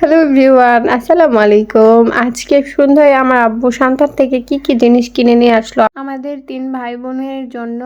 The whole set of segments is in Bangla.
হ্যালো এভরিওয়ান, আসসালামু আলাইকুম। আজকে সন্ধ্যায় আমার আব্বু সান্তার থেকে কি কি জিনিস কিনে নিয়ে আসলো আমাদের 3 ভাই বোনের জন্য,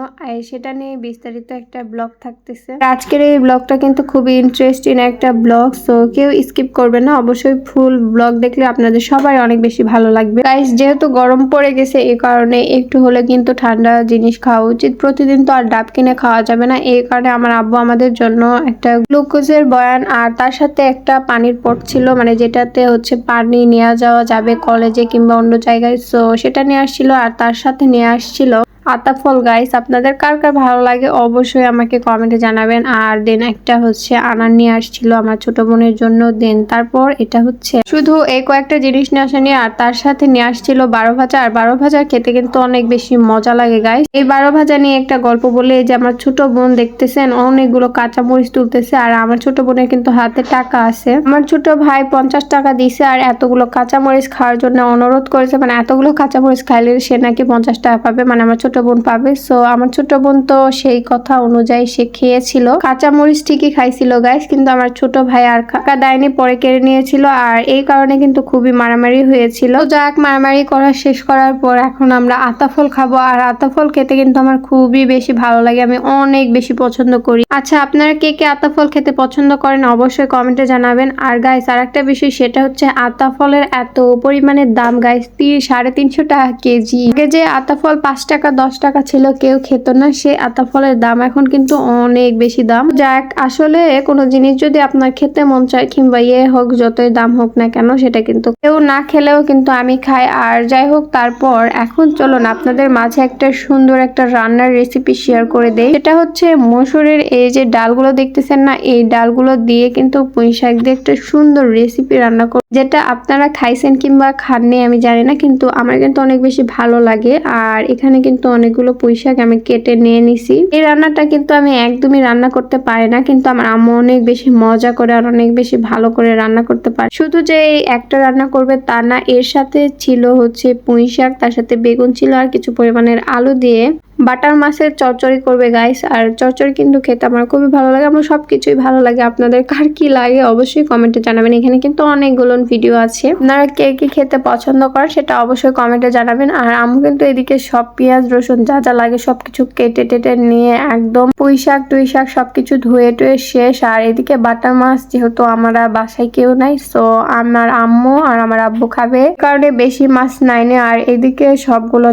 সেটা নিয়ে বিস্তারিত একটা ব্লগ থাকতেছে। আজকের এই ব্লগটা কিন্তু খুবই ইন্টারেস্টিং একটা ব্লগ, সো কেউ স্কিপ করবে না, অবশ্যই ফুল ব্লগ দেখলে আপনাদের সবাই অনেক বেশি ভালো লাগবে। গাইস, যেহেতু গরম পড়ে গেছে এই কারণে একটু হলে কিন্তু ঠান্ডা জিনিস খাওয়া উচিত। প্রতিদিন তো আর ডাব কিনে খাওয়া যাবে না, এই কারণে আমার আব্বু আমাদের জন্য একটা গ্লুকোজের বয়ান আর তার সাথে একটা পানির পট ছিল, মানে যেটাতে হচ্ছে পানি নিয়ে যাওয়া যাবে কলেজে কিংবা অন্য জায়গায়, সো সেটা নিয়ে আসছিল। আর তার সাথে নিয়ে আসছিল আতা ফল। গাইস, আপনাদের কার কার ভালো লাগে অবশ্যই আমাকে কমেন্টে জানাবেন। আর দেন একটা হচ্ছে আনার নিয়ে আসছিল আমার ছোট বোনের জন্য। দেন তারপর এটা হচ্ছে শুধু এই কয়েকটা জিনিস নিয়ে আসেনি, আর তার সাথে নিয়ে আসছিল 12 ভাজা। আর 12 ভাজা খেতে কিন্তু অনেক বেশি মজা লাগে গাইস। এই 12 ভাজা নিয়ে একটা গল্প বলে, যে আমার ছোট বোন দেখতেছেন অনেকগুলো কাঁচা মরিচ তুলতেছে, আর আমার ছোট বোনের কিন্তু হাতে টাকা আছে। আমার ছোট ভাই 50 টাকা দিছে আর এতগুলো কাঁচা মরিচ খাওয়ার জন্য অনুরোধ করেছে, মানে এতগুলো কাঁচা মরিচ খাইলে সে নাকি 50 টাকা পাবে, মানে আমার ছোট বোন পাবে। সো আমার ছোট বোন তো সেই কথা অনুযায়ী সে খেয়েছিল, কাঁচা মরিচ ঠিকই খাইছিল গাইস, কিন্তু আমার ছোট ভাই আর টাকা দেয়নি, পরে কেড়ে নিয়েছিল। আর এই কারণে কিন্তু খুবই মারামারি হয়েছিল। যাক, মারামারি করা শেষ করার পর এখন আমরা আতা ফল খাবো। আর আতা ফল খেতে কিন্তু আমার খুবই বেশি ভালো লাগে, আমি অনেক বেশি পছন্দ করি। আচ্ছা, আপনারা কে কে আতা ফল খেতে পছন্দ করেন অবশ্যই কমেন্টে জানাবেন। আর গাইস, আর একটা বিষয়, সেটা হচ্ছে আতা ফলের এত পরিমাণে দাম গাইস, 350 টাকা কেজি। আগে যে আতা ফল 5 টাকা 10 টাকা ছিল, কেউ খেত না, সে আতা ফলের দাম এখন কিন্তু অনেক বেশি দাম। যাক, আসলে কোনো জিনিস যদি আপনার খেতে মন চায় কিংবা হোক, যতই দাম হোক না কেন, সেটা কিন্তু কেউ না খেলেও কিন্তু আমি খাই। আর যাই হোক, তারপর এখন চলুন আপনাদের মাঝে একটা সুন্দর একটা রান্নার রেসিপি শেয়ার করে দেই। এটা হচ্ছে মসুরের এই যে ডালগুলো দেখতেছেন না, এই ডালগুলো দিয়ে কিন্তু পুঁই শাক দিয়ে একটা সুন্দর রেসিপি রান্না করব, যেটা আপনারা খাইছেন কিংবা খাননি আমি জানি না, কিন্তু আমার কিন্তু অনেক বেশি ভালো লাগে। আর এখানে কিন্তু অনেকগুলো পুঁই শাক আমি কেটে নিয়ে নিছি। এই রান্নাটা কিন্তু আমি একদমই রান্না করতে পারি না, কিন্তু আমার আম্মু অনেক বেশি মজা করে আর অনেক বেশি ভালো করে রান্না করতে পারে। শুধু যে এই একটা রান্না করবে তা না, এর সাথে ছিল হচ্ছে পুঁই শাক, তার সাথে বেগুন ছিল আর কিছু পরিমাণের আলু দিয়ে বাটার মাছের চচ্চড়ি করবে গাইস। আর চচ্চড়ি কিন্তু খেতে আমার খুবই ভালো লাগে, আমার সবকিছুই ভালো লাগে। আপনাদের কার কি লাগে অবশ্যই কমেন্টে জানাবেন। এখানে কিন্তু অনেকগুলো ভিডিও আছে, আপনারা কে কি খেতে পছন্দ করেন সেটা অবশ্যই কমেন্টে জানাবেন। আর আম্মু কিন্তু এদিকে সব পেঁয়াজ রসুন যা যা লাগে সবকিছু কেটে টেটে নিয়ে একদম পুঁই শাক টুই শাক সবকিছু ধুয়ে টুয়ে শেষ। আর এদিকে বাটার মাছ, যেহেতু আমরা বাসায় কেউ নাই, সো আমার আম্মু আর আমার আব্বু খাবে, কারণে বেশি মাছ নাইনি। আর এদিকে সবগুলো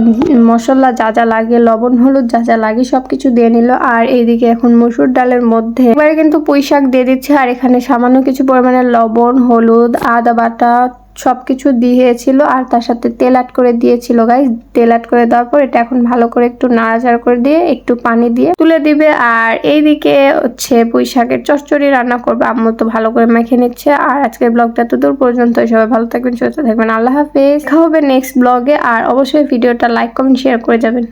মশলা যা যা লাগে, লবণ হলুদ যা যা লাগে সবকিছু দিয়ে নিল। আর এইদিকে এখন মসুর ডালের মধ্যে এবারে কিন্তু পুঁই শাক দিয়ে দিচ্ছে, আর এখানে সামান্য কিছু পরিমাণে লবণ হলুদ আদা বাটা সবকিছু দিয়েছিল, আর তার সাথে তেল অ্যাড করে দিয়েছিল গাইস। তেল অ্যাড করে দেওয়ার পর এটা এখন ভালো করে একটু নাড়াচাড়া করে দিয়ে একটু পানি দিয়ে তুলে দিবে। আর এইদিকে হচ্ছে পুঁই শাকের চচ্চড়ি রান্না করবে, আম্মু তো ভালো করে মেখে নিচ্ছে। আর আজকের ব্লগটা তো দূর পর্যন্ত, সবাই ভালো থাকবেন সুস্থ থাকবেন, আল্লাহ হাফেজ, দেখা হবে নেক্সট ব্লগে। আর অবশ্যই ভিডিওটা লাইক কমেন্ট শেয়ার করে যাবেন।